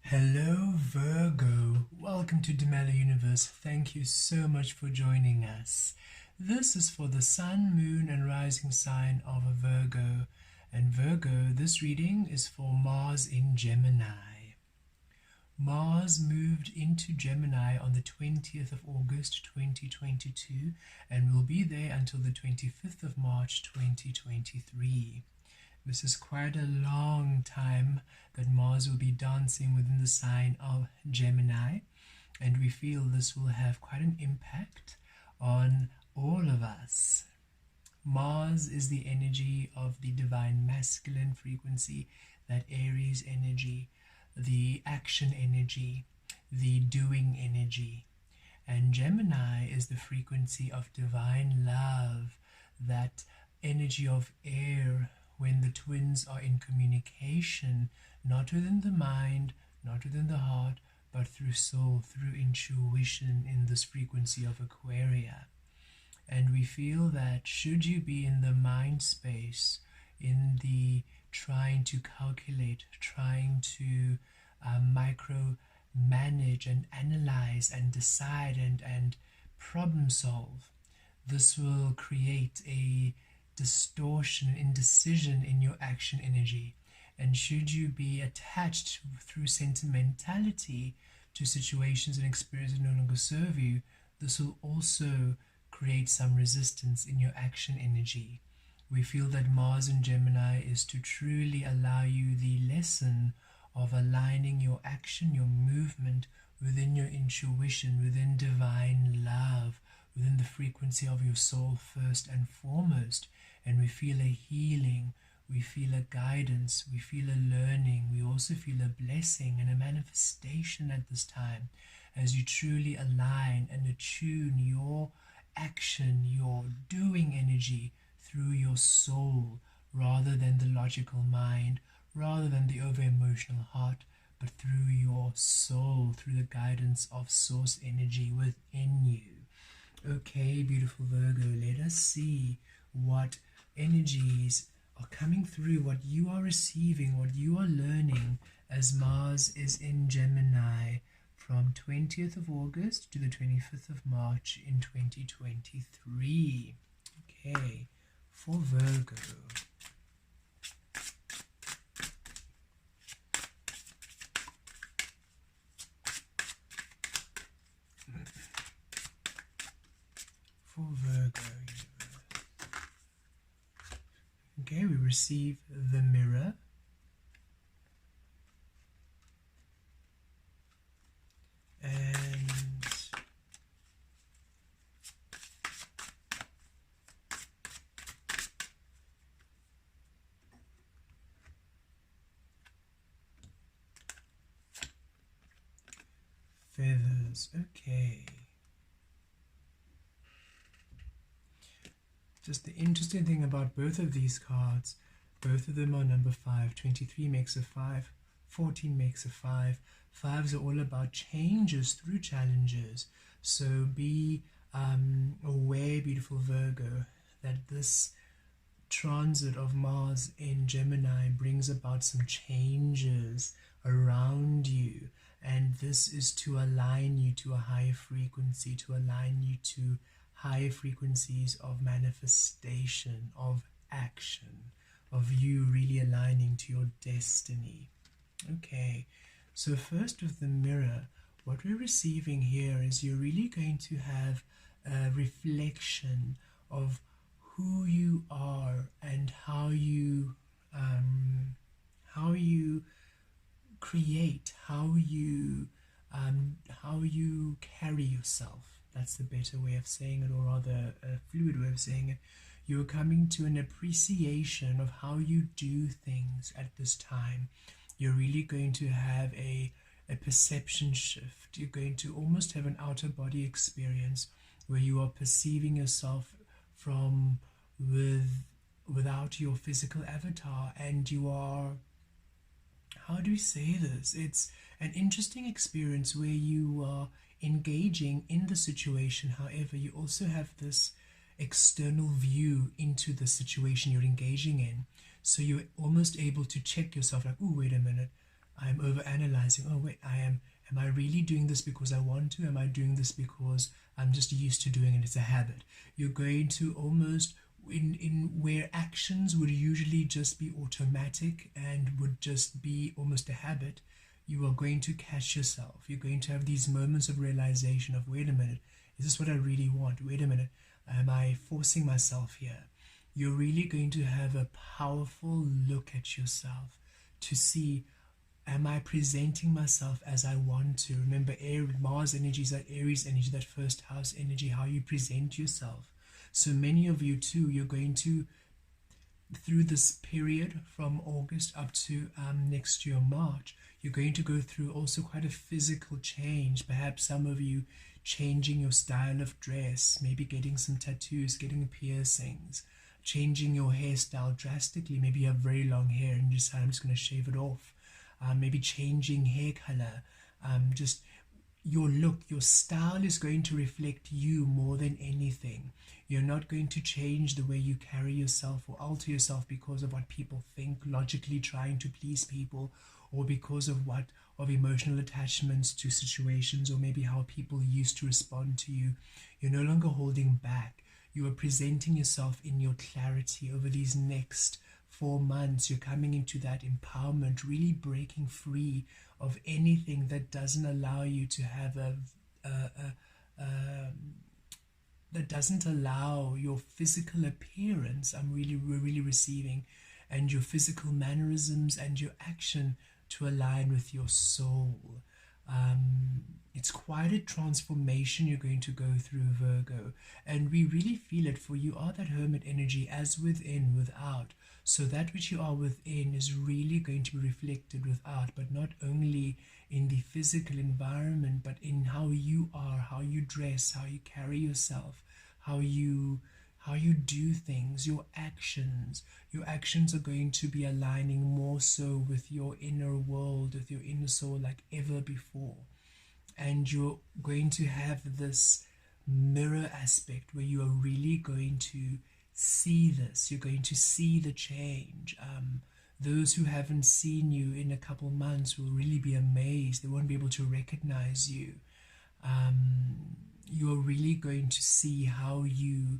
Hello Virgo, welcome to Demella Universe. Thank you so much for joining us. This is for the Sun, Moon and Rising sign of a Virgo. And Virgo, this reading is for Mars in Gemini. Mars moved into Gemini on the 20th of August 2022 and will be there until the 25th of March 2023. This is quite a long time that Mars will be dancing within the sign of Gemini, and we feel this will have quite an impact on all of us. Mars is the energy of the divine masculine frequency, that Aries energy, the action energy, the doing energy. And Gemini is the frequency of divine love, that energy of air, when the twins are in communication, not within the mind, not within the heart, but through soul, through intuition in this frequency of Aquaria. And we feel that should you be in the mind space, in the trying to calculate, trying to micro manage and analyze and decide and problem solve, this will create a distortion, indecision in your action energy. And should you be attached through sentimentality to situations and experiences that no longer serve you, this will also create some resistance in your action energy. We feel that Mars in Gemini is to truly allow you the lesson of aligning your action, your movement within your intuition, within divine love, within the frequency of your soul first and foremost. And we feel a healing, we feel a guidance, we feel a learning, we also feel a blessing and a manifestation at this time as you truly align and attune your action, your doing energy through your soul rather than the logical mind, rather than the over-emotional heart, but through your soul, through the guidance of source energy within you. Okay, beautiful Virgo, let us see what energies are coming through, what you are receiving, what you are learning as Mars is in Gemini from 20th of August to the 25th of March in 2023. Okay, for Virgo. For Virgo. Okay, we receive the Mirror, and Feathers. Okay. Just the interesting thing about both of these cards, both of them are number 5. 23 makes a 5, 14 makes a 5. Fives are all about changes through challenges. So be aware, beautiful Virgo, that this transit of Mars in Gemini brings about some changes around you. And this is to align you to a higher frequency, to align you to higher frequencies of manifestation, of action, of you really aligning to your destiny. Okay, so first with the Mirror, what we're receiving here is you're really going to have a reflection of who you are and how you create, how you carry yourself. That's the better way of saying it, or rather a fluid way of saying it. You're coming to an appreciation of how you do things at this time. You're really going to have a perception shift. You're going to almost have an outer body experience where you are perceiving yourself from without your physical avatar, and you are, how do we say this? It's an interesting experience where you are engaging in the situation. However, you also have this external view into the situation you're engaging in. So you're almost able to check yourself like, oh, wait a minute, I'm overanalyzing. Oh wait, am I really doing this because I want to? Am I doing this because I'm just used to doing it? It's a habit. You're going to almost in where actions would usually just be automatic and would just be almost a habit, you are going to catch yourself. You're going to have these moments of realization of, wait a minute, is this what I really want? Wait a minute, am I forcing myself here? You're really going to have a powerful look at yourself to see, am I presenting myself as I want to? Remember, Mars energy is that Aries energy, that first house energy, how you present yourself. So many of you too, you're going to, through this period from August up to next year, March, you're going to go through also quite a physical change. Perhaps some of you changing your style of dress, maybe getting some tattoos, getting piercings, changing your hairstyle drastically. Maybe you have very long hair and you decide, I'm just going to shave it off. Maybe changing hair color, just your look, your style is going to reflect you more than anything. You're not going to change the way you carry yourself or alter yourself because of what people think, logically trying to please people, or because of emotional attachments to situations, or maybe how people used to respond to you. You're no longer holding back. You are presenting yourself in your clarity over these next 4 months. You're coming into that empowerment, really breaking free of anything that doesn't allow you to have that doesn't allow your physical appearance. We're really receiving, and your physical mannerisms and your action to align with your soul. It's quite a transformation you're going to go through, Virgo, and we really feel it, for you are that hermit energy, as within, without. So that which you are within is really going to be reflected without, but not only in the physical environment, but in how you are, how you dress, how you carry yourself, how you do things, your actions. Your actions are going to be aligning more so with your inner world, with your inner soul, like ever before. And you're going to have this mirror aspect where you are really going to see this. You're going to see the change. Those who haven't seen you in a couple months will really be amazed. They won't be able to recognize you. You are really going to see how you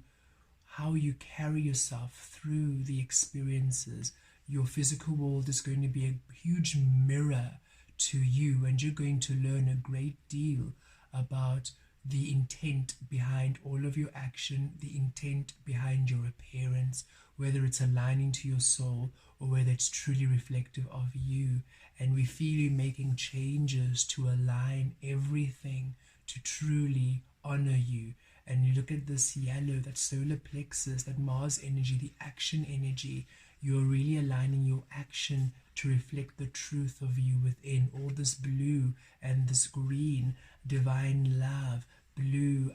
carry yourself through the experiences. Your physical world is going to be a huge mirror to you, and you're going to learn a great deal about the intent behind all of your action, the intent behind your appearance, whether it's aligning to your soul or whether it's truly reflective of you. And we feel you making changes to align everything to truly honor you. And you look at this yellow, that solar plexus, that Mars energy, the action energy. You're really aligning your action to reflect the truth of you within. All this blue and this green, divine love, blue,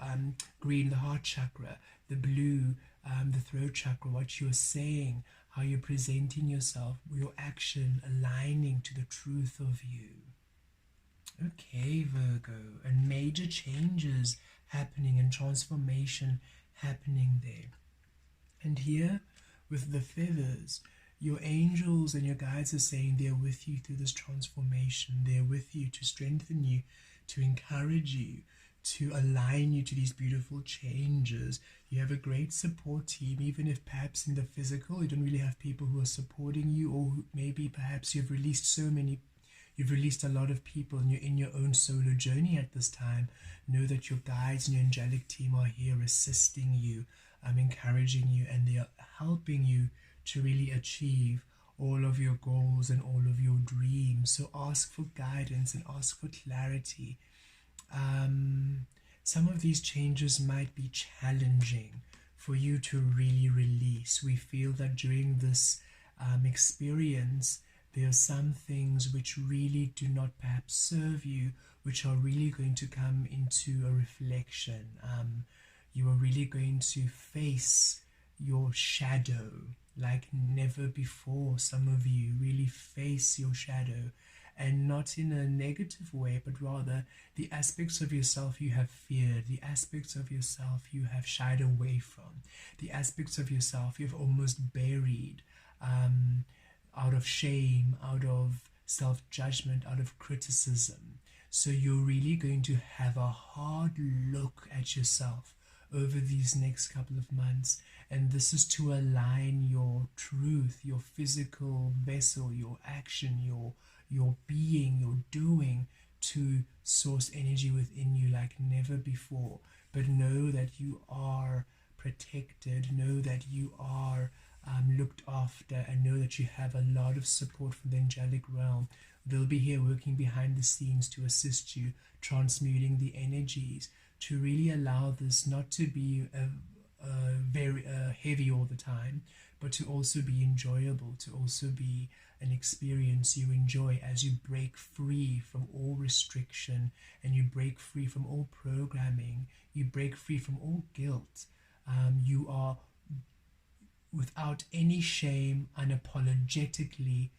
green, the heart chakra, the blue, the throat chakra, what you're saying, how you're presenting yourself, your action aligning to the truth of you. Okay, Virgo, and major changes happening and transformation happening there. And here with the feathers, your angels and your guides are saying they're with you through this transformation. They're with you to strengthen you, to encourage you, to align you to these beautiful changes. You have a great support team, even if perhaps in the physical you don't really have people who are supporting you, or maybe perhaps you've released a lot of people and you're in your own solo journey at this time. Know that your guides and your angelic team are here assisting you, encouraging you, and they are helping you to really achieve all of your goals and all of your dreams. So ask for guidance and ask for clarity. Some of these changes might be challenging for you to really release. We feel that during this experience, there are some things which really do not perhaps serve you, which are really going to come into a reflection. You are really going to face your shadow like never before. Some of you really face your shadow, and not in a negative way, but rather the aspects of yourself you have feared, the aspects of yourself you have shied away from, the aspects of yourself you've almost buried, out of shame, out of self-judgment, out of criticism. So you're really going to have a hard look at yourself over these next couple of months, and this is to align your truth, your physical vessel, your action, your being, your doing, to source energy within you like never before. But know that you are protected, know that you are looked after, and know that you have a lot of support from the angelic realm. They'll be here working behind the scenes to assist you, transmuting the energies, to really allow this not to be very heavy all the time, but to also be enjoyable, to also be an experience you enjoy as you break free from all restriction, and you break free from all programming, you break free from all guilt. You are, without any shame, unapologetically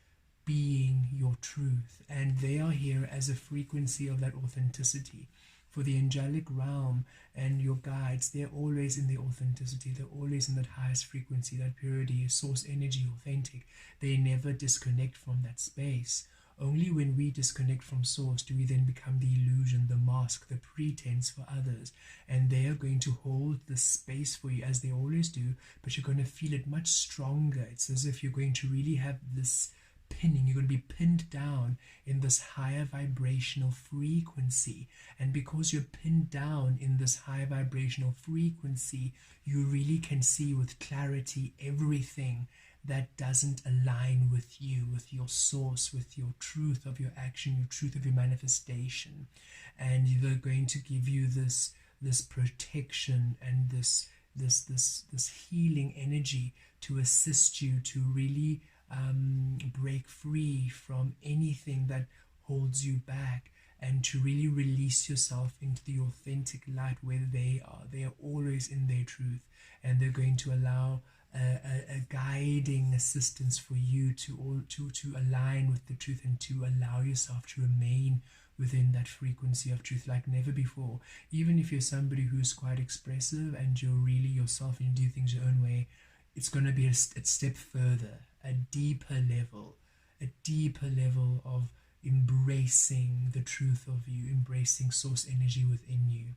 being your truth, and they are here as a frequency of that authenticity. For the angelic realm and your guides, they're always in the authenticity, they're always in that highest frequency, that purity, source energy, authentic. They never disconnect from that space. Only when we disconnect from source do we then become the illusion, the mask, the pretense for others. And they are going to hold the space for you as they always do, but you're going to feel it much stronger. It's as if you're going to really have this pinning. You're going to be pinned down in this higher vibrational frequency. And because you're pinned down in this higher vibrational frequency, you really can see with clarity everything that doesn't align with you, with your source, with your truth of your action, your truth of your manifestation. And they're going to give you this protection and this healing energy to assist you to really break free from anything that holds you back, and to really release yourself into the authentic light where they are. They are always in their truth, and they're going to allow a guiding assistance for you to align with the truth, and to allow yourself to remain within that frequency of truth like never before. Even if you're somebody who's quite expressive and you're really yourself and you do things your own way, it's going to be a step further, a deeper level of embracing the truth of you, embracing source energy within you,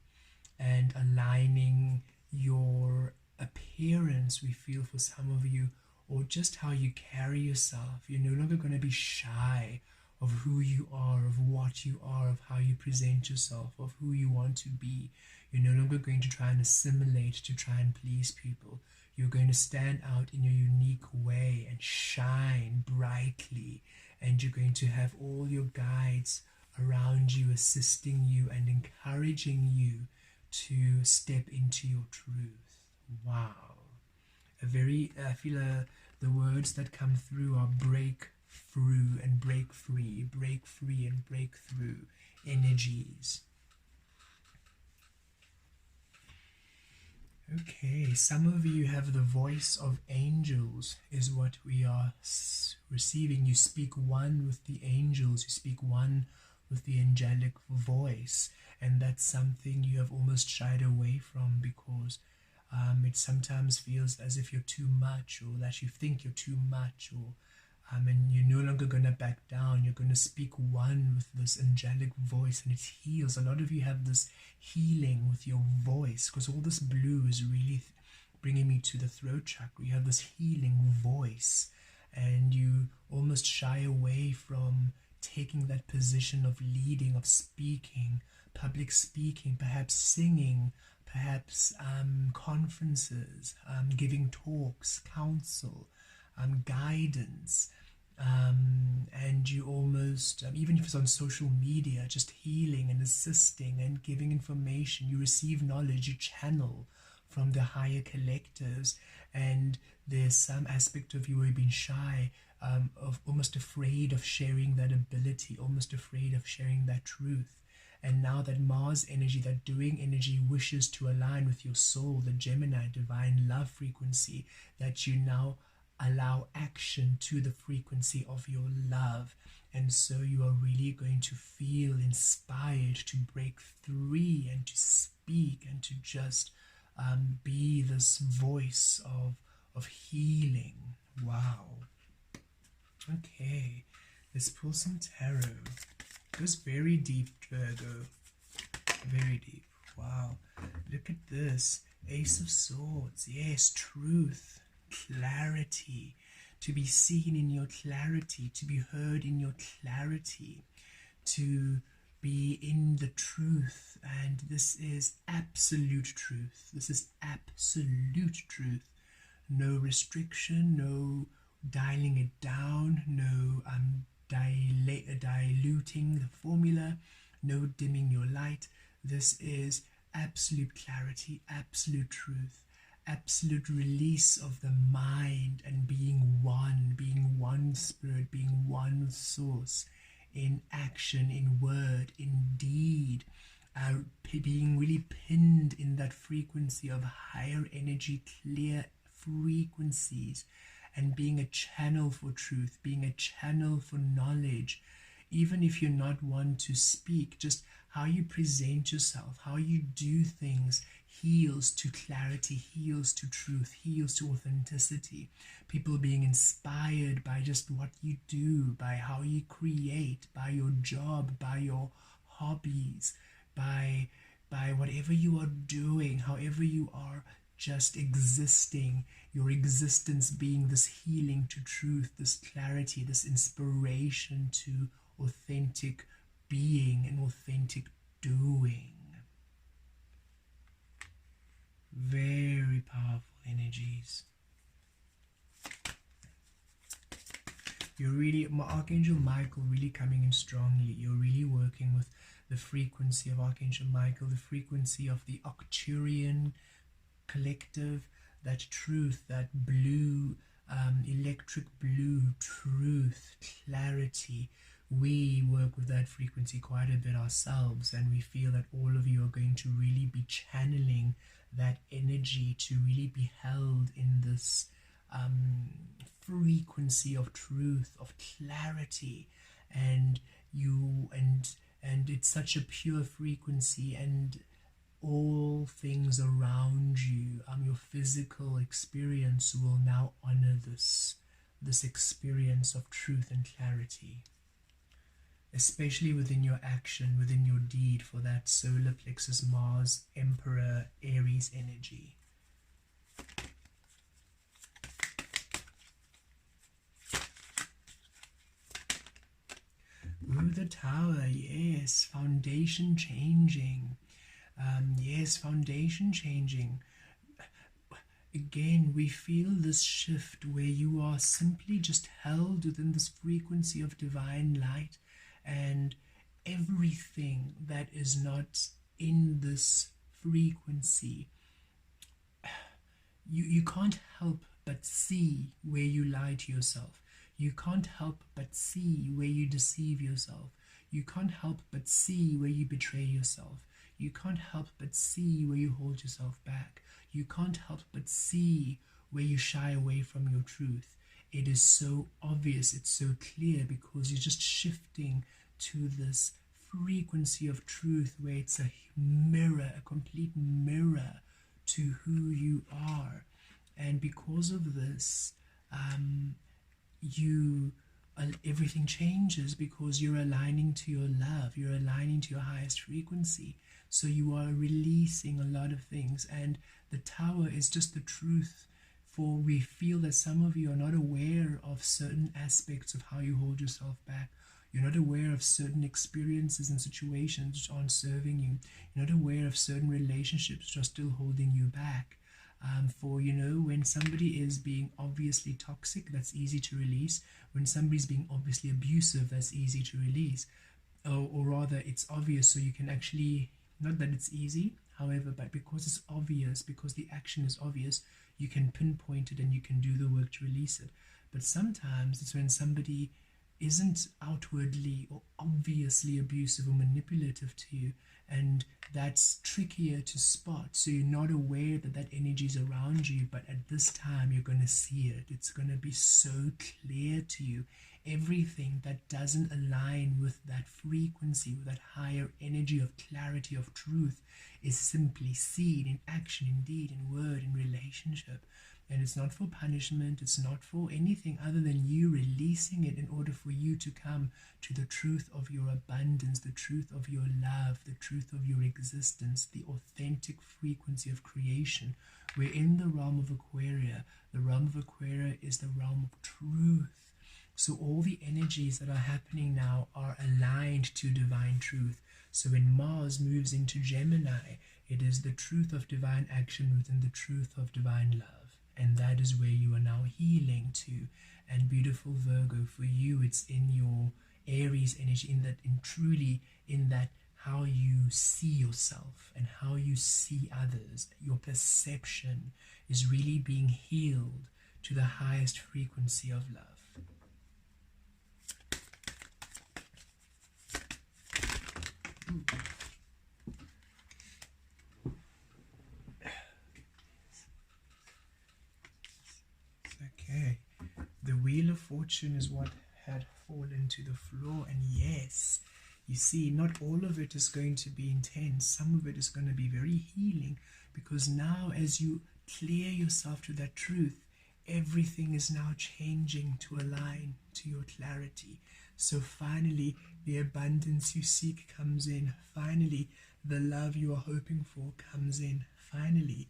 and aligning your appearance, we feel, for some of you, or just how you carry yourself. You're no longer going to be shy of who you are, of what you are, of how you present yourself, of who you want to be. You're no longer going to try and assimilate to try and please people. You're going to stand out in your unique way and shine brightly, and you're going to have all your guides around you, assisting you and encouraging you to step into your truth. Wow. I feel the words that come through are break through and break free and breakthrough energies. Okay, some of you have the voice of angels is what we are receiving. You speak one with the angels, you speak one with the angelic voice, and that's something you have almost shied away from, because it sometimes feels as if you're too much, or that you think you're too much, or and you're no longer going to back down. You're going to speak one with this angelic voice, and it heals. A lot of you have this healing with your voice, because all this blue is really bringing me to the throat chakra. You have this healing voice, and you almost shy away from taking that position of leading, of speaking, public speaking, perhaps singing, perhaps conferences, giving talks, counsel, guidance, and you almost, even if it's on social media, just healing and assisting and giving information. You receive knowledge, you channel from the higher collectives, and there's some aspect of you who have been shy, of almost afraid of sharing that ability, almost afraid of sharing that truth. And now that Mars energy, that doing energy, wishes to align with your soul, the Gemini divine love frequency, that you now allow action to the frequency of your love. And so you are really going to feel inspired to break free and to speak and to just be this voice of healing. Wow. Okay. Let's pull some tarot. It goes very deep, Virgo. Very deep. Wow. Look at this. Ace of Swords. Yes, truth, clarity. To be seen in your clarity, to be heard in your clarity, to be in the truth. And this is absolute truth. This is absolute truth. No restriction, no dialing it down, no diluting the formula, no dimming your light. This is absolute clarity, absolute truth, absolute release of the mind and being one spirit, being one source, in action, in word, in deed, being really pinned in that frequency of higher energy, clear frequencies, and being a channel for truth, being a channel for knowledge. Even if you're not one to speak, just how you present yourself, how you do things heals to clarity, heals to truth, heals to authenticity. People being inspired by just what you do, by how you create, by your job, by your hobbies, by whatever you are doing, however you are just existing, your existence being this healing to truth, this clarity, this inspiration to authentic being and authentic doing. Very powerful energies. You're really, Archangel Michael really coming in strongly. You're really working with the frequency of Archangel Michael, the frequency of the Arcturian collective, that truth, that blue, electric blue truth, clarity. We work with that frequency quite a bit ourselves, and we feel that all of you are going to really be channeling that energy to really be held in this frequency of truth, of clarity, and it's such a pure frequency, and all things around you, your physical experience will now honor this experience of truth and clarity, especially within your action, within your deed, for that solar plexus Mars Emperor Aries energy. Ooh, the Tower, yes, foundation changing. Yes, foundation changing. Again, we feel this shift where you are simply just held within this frequency of divine light, and everything that is not in this frequency, you can't help but see where you lie to yourself. You can't help but see where you deceive yourself. You can't help but see where you betray yourself. You can't help but see where you hold yourself back. You can't help but see where you shy away from your truth. It is so obvious, it's so clear, because you're just shifting to this frequency of truth where it's a mirror, a complete mirror to who you are. And because of this, everything changes, because you're aligning to your love, you're aligning to your highest frequency. So you are releasing a lot of things, and the Tower is just the truth. For we feel that some of you are not aware of certain aspects of how you hold yourself back. You're not aware of certain experiences and situations which aren't serving you. You're not aware of certain relationships which are still holding you back. For, when somebody is being obviously toxic, that's easy to release. When somebody's being obviously abusive, that's easy to release. Or rather, it's obvious, so you can actually, not that it's easy, however, but because it's obvious, because the action is obvious, you can pinpoint it and you can do the work to release it. But sometimes it's when somebody isn't outwardly or obviously abusive or manipulative to you, and that's trickier to spot. So you're not aware that that energy is around you, but at this time you're going to see it. It's going to be so clear to you. Everything that doesn't align with that frequency, with that higher energy of clarity, of truth, is simply seen in action, in deed, in word, in relationship. And it's not for punishment, it's not for anything other than you releasing it in order for you to come to the truth of your abundance, the truth of your love, the truth of your existence, the authentic frequency of creation. We're in the realm of Aquaria. The realm of Aquaria is the realm of truth. So all the energies that are happening now are aligned to divine truth. So when Mars moves into Gemini, it is the truth of divine action within the truth of divine love. And that is where you are now healing to. And beautiful Virgo, for you, it's in your Aries energy, in that how you see yourself and how you see others. Your perception is really being healed to the highest frequency of love. Okay, the Wheel of Fortune is what had fallen to the floor, and yes, you see, not all of it is going to be intense. Some of it is going to be very healing, because now as you clear yourself to that truth, everything is now changing to align to your clarity. So finally, the abundance you seek comes in. Finally, the love you are hoping for comes in. Finally,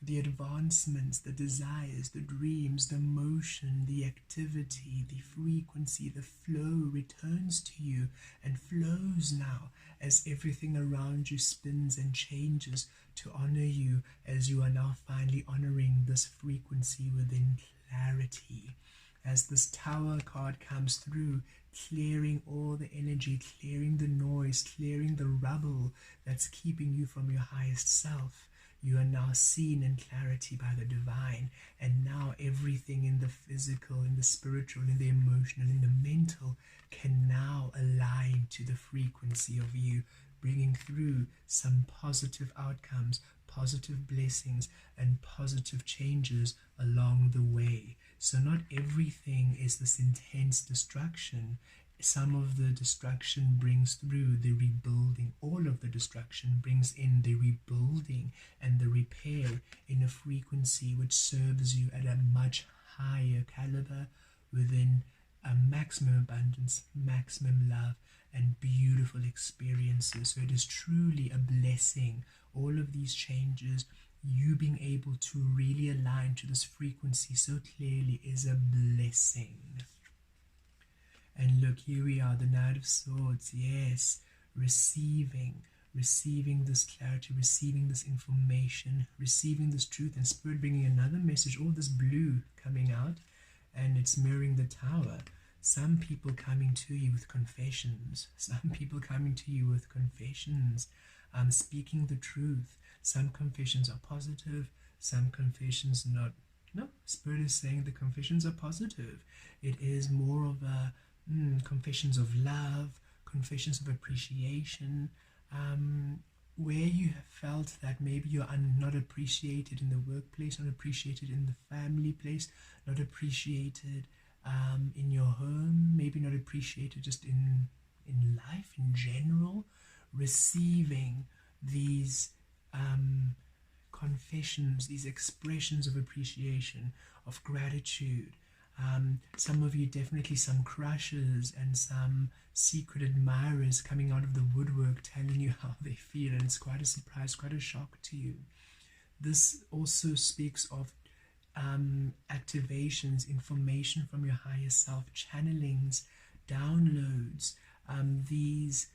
the advancements, the desires, the dreams, the motion, the activity, the frequency, the flow returns to you and flows now as everything around you spins and changes to honor you, as you are now finally honoring this frequency within clarity. As this Tower card comes through, clearing all the energy, clearing the noise, clearing the rubble that's keeping you from your highest self. You are now seen in clarity by the divine, and now everything in the physical, in the spiritual, in the emotional, in the mental can now align to the frequency of you, bringing through some positive outcomes, positive blessings, and positive changes along the way. So not everything is this intense destruction. Some of the destruction brings through the rebuilding. All of the destruction brings in the rebuilding and the repair in a frequency which serves you at a much higher caliber within a maximum abundance, maximum love, and beautiful experiences. So it is truly a blessing. All of these changes, you being able to really align to this frequency so clearly, is a blessing. And look, here we are, the Knight of Swords. Yes, receiving this clarity, receiving this information, receiving this truth, and Spirit bringing another message, all this blue coming out, and it's mirroring the Tower. Some people coming to you with confessions, some people coming to you with confessions, speaking the truth. Some confessions are positive, some confessions not. No, Spirit is saying the confessions are positive. It is more of a confessions of love, confessions of appreciation, where you have felt that maybe you're not appreciated in the workplace, not appreciated in the family place, not appreciated in your home, maybe not appreciated just in life in general. Receiving these confessions, these expressions of appreciation, of gratitude. Some of you, definitely some crushes and some secret admirers coming out of the woodwork telling you how they feel, and it's quite a surprise, quite a shock to you. This also speaks of activations, information from your higher self, channelings, downloads, these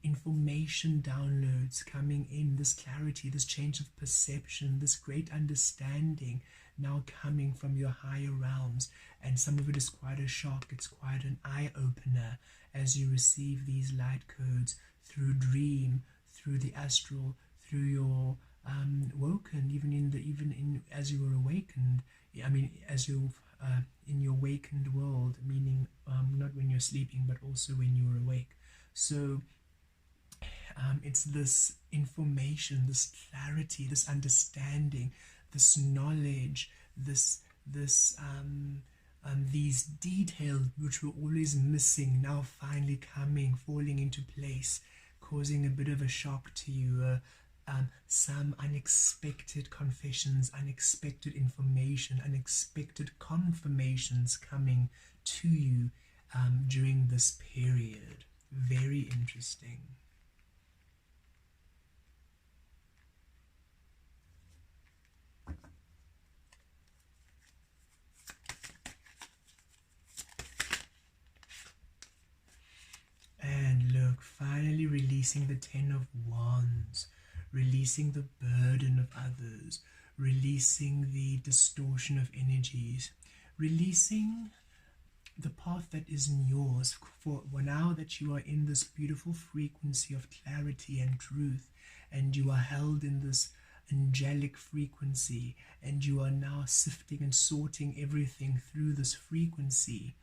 information downloads coming in, this clarity, this change of perception, this great understanding now coming from your higher realms. And some of it is quite a shock, it's quite an eye-opener as you receive these light codes through dream, through the astral, through your woken, even as you were awakened. I mean, as you in your awakened world, meaning not when you're sleeping, but also when you're awake. So it's this information, this clarity, this understanding, this knowledge, these details which were always missing, now finally coming, falling into place, causing a bit of a shock to you, some unexpected confessions, unexpected information, unexpected confirmations coming to you during this period. Very interesting. And look, finally releasing the Ten of Wands, releasing the burden of others, releasing the distortion of energies, releasing the path that isn't yours. For now that you are in this beautiful frequency of clarity and truth, and you are held in this angelic frequency, and you are now sifting and sorting everything through this frequency,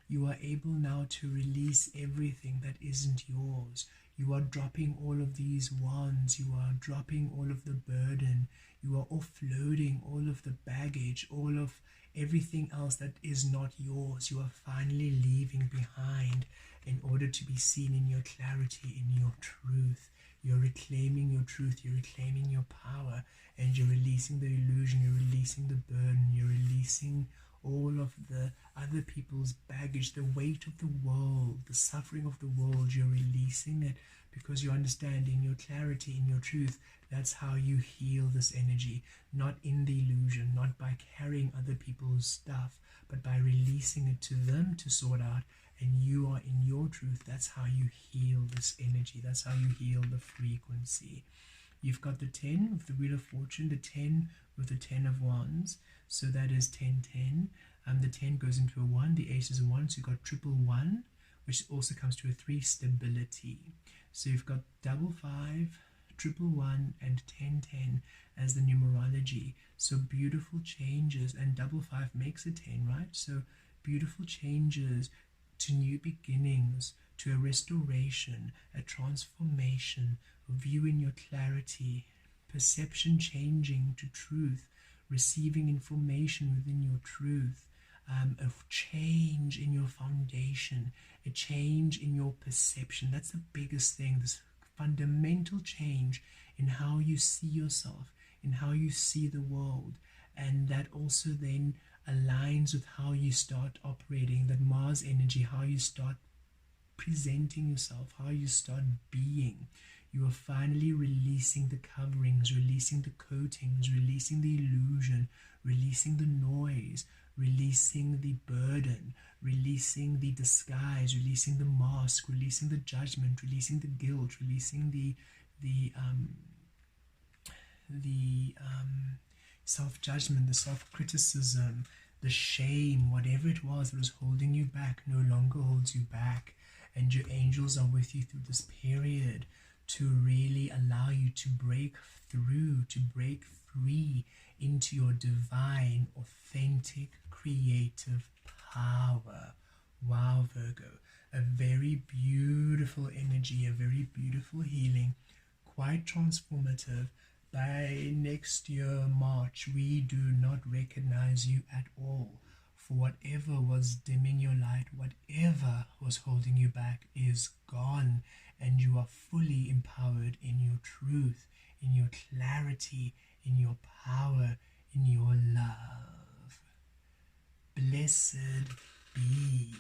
you are able now to release everything that isn't yours. You are dropping all of these wands, you are dropping all of the burden, you are offloading all of the baggage, all of everything else that is not yours. You are finally leaving behind in order to be seen in your clarity, in your truth. You're reclaiming your truth, you're reclaiming your power, and you're releasing the illusion, you're releasing the burden, you're releasing all of the other people's baggage, the weight of the world, the suffering of the world. You're releasing it because you understand in your clarity, in your truth, that's how you heal this energy. Not in the illusion, not by carrying other people's stuff, but by releasing it to them to sort out. And you are in your truth. That's how you heal this energy. That's how you heal the frequency. You've got the 10 with the Wheel of Fortune, the 10 with the 10 of Wands. So that is 10, 10. The 10 goes into a 1. The Ace is a 1. So you've got triple 1, which also comes to a 3, stability. So you've got double 5, triple 1, and 10, 10 as the numerology. So beautiful changes. And double 5 makes a 10, right? So beautiful changes to new beginnings, to a restoration, a transformation, a view in your clarity, perception changing to truth, receiving information within your truth, a change in your foundation, a change in your perception. That's the biggest thing, this fundamental change in how you see yourself, in how you see the world. And that also then aligns with how you start operating, that Mars energy, how you start presenting yourself, how you start being. You are finally releasing the coverings, releasing the coatings, releasing the illusion, releasing the noise, releasing the burden, releasing the disguise, releasing the mask, releasing the judgment, releasing the guilt, releasing the self-judgment, the self-criticism, the shame, whatever it was that was holding you back no longer holds you back. And your angels are with you through this period to really allow you to break through, to break free into your divine, authentic, creative power. Wow, Virgo. A very beautiful energy, a very beautiful healing, quite transformative. By next year, March, we do not recognize you at all. For whatever was dimming your light, whatever was holding you back is gone, and you are fully empowered in your truth, in your clarity, in your power, in your love. Blessed be.